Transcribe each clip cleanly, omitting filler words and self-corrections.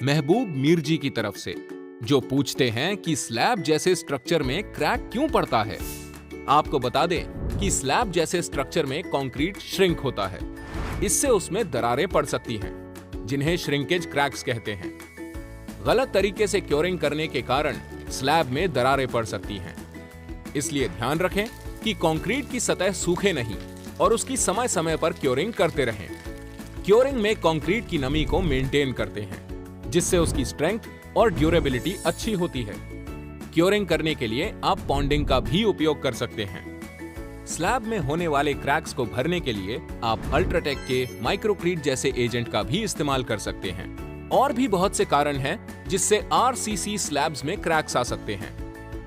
महबूब मीर जी की तरफ से, जो पूछते हैं कि स्लैब जैसे स्ट्रक्चर में क्रैक क्यों पड़ता है। आपको बता दें कि स्लैब जैसे स्ट्रक्चर में कंक्रीट श्रिंक होता है। इससे उसमें दरारें पड़ सकती हैं, जिन्हें श्रिंकेज क्रैक्स कहते हैं। गलत तरीके से क्योरिंग करने के कारण स्लैब में दरारें पड़ सकती हैं। इसलिए ध्यान रखें कि कंक्रीट की सतह सूखे नहीं और उसकी समय समय पर क्योरिंग करते रहें। क्योरिंग में कंक्रीट की नमी को मेंटेन करते हैं, जिससे उसकी स्ट्रेंथ और ड्यूरेबिलिटी अच्छी होती है। क्योरिंग करने के लिए आप पॉन्डिंग का भी उपयोग कर सकते हैं। स्लैब में होने वाले क्रैक्स को भरने के लिए आप अल्ट्राटेक के माइक्रोक्रीट जैसे एजेंट का भी इस्तेमाल कर सकते हैं। और भी बहुत से कारण हैं जिससे आरसीसी स्लैब्स में क्रैक्स आ सकते हैं,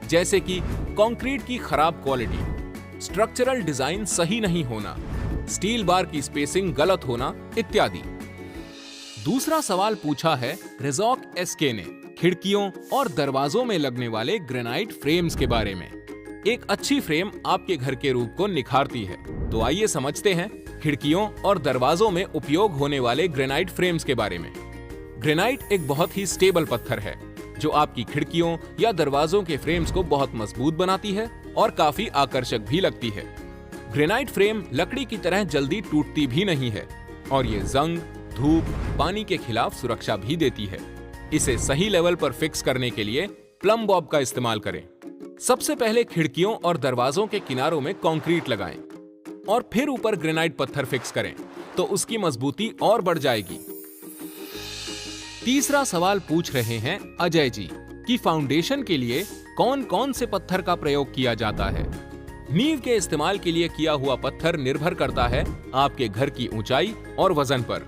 जैसे कि कंक्रीट की खराब क्वालिटी, स्ट्रक्चरल डिजाइन सही नहीं होना, स्टील बार की स्पेसिंग गलत होना इत्यादि। दूसरा सवाल पूछा है रेज़ॉक एसके ने खिड़कियों और दरवाजों में लगने वाले ग्रेनाइट फ्रेम्स के बारे में। एक अच्छी फ्रेम आपके घर के रूप को निखारती है, तो आइए समझते हैं खिड़कियों और दरवाजों में उपयोग होने वाले ग्रेनाइट फ्रेम्स के बारे में। ग्रेनाइट एक बहुत ही स्टेबल पत्थर है, जो आपकी खिड़कियों या दरवाजों के फ्रेम्स को बहुत मजबूत बनाती है और काफी आकर्षक भी लगती है। ग्रेनाइट फ्रेम लकड़ी की तरह जल्दी टूटती भी नहीं है और ये जंग, धूप, पानी के खिलाफ सुरक्षा भी देती है। इसे सही लेवल पर फिक्स करने के लिए प्लम बॉब का इस्तेमाल करें। सबसे पहले खिड़कियों और दरवाजों के किनारों में कंक्रीट लगाएं और फिर ऊपर ग्रेनाइट पत्थर फिक्स करें, तो उसकी मजबूती और बढ़ जाएगी। तीसरा सवाल पूछ रहे हैं अजय जी कि फाउंडेशन के लिए कौन कौन से पत्थर का प्रयोग किया जाता है। नींव के इस्तेमाल के लिए किया हुआ पत्थर निर्भर करता है आपके घर की ऊंचाई और वजन पर,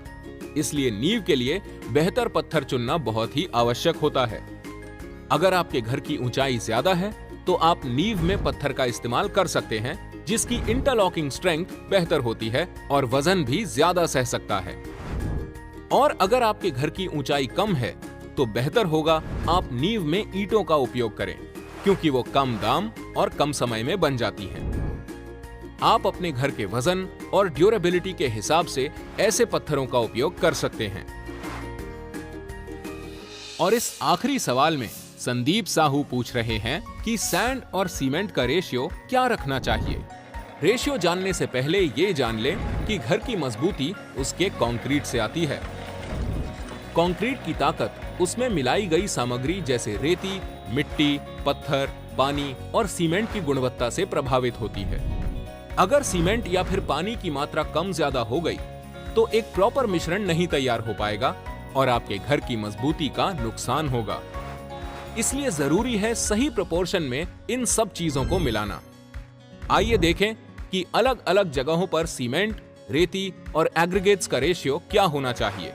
इसलिए नींव के लिए बेहतर पत्थर चुनना बहुत ही आवश्यक होता है। अगर आपके घर की ऊंचाई ज्यादा है तो आप नींव में पत्थर का इस्तेमाल कर सकते हैं, जिसकी इंटरलॉकिंग स्ट्रेंथ बेहतर होती है और वजन भी ज्यादा सह सकता है। और अगर आपके घर की ऊंचाई कम है तो बेहतर होगा आप नींव में ईंटों का उपयोग करें, क्योंकि वो कम दाम और कम समय में बन जाती हैं। आप अपने घर के वजन और ड्यूरेबिलिटी के हिसाब से ऐसे पत्थरों का उपयोग कर सकते हैं। और इस आखिरी सवाल में संदीप साहू पूछ रहे हैं कि सैंड और सीमेंट का रेशियो क्या रखना चाहिए। रेशियो जानने से पहले ये जान लें कि घर की मजबूती उसके कंक्रीट से आती है। कंक्रीट की ताकत उसमें मिलाई गई सामग्री जैसे रेती, मिट्टी, पत्थर, पानी और सीमेंट की गुणवत्ता से प्रभावित होती है। अगर सीमेंट या फिर पानी की मात्रा कम ज्यादा हो गई तो एक प्रॉपर मिश्रण नहीं तैयार हो पाएगा और आपके घर की मजबूती का नुकसान होगा। इसलिए जरूरी है सही प्रोपोर्शन में इन सब चीजों को मिलाना। आइए देखें कि अलग अलग जगहों पर सीमेंट, रेती और एग्रीगेट्स का रेशियो क्या होना चाहिए।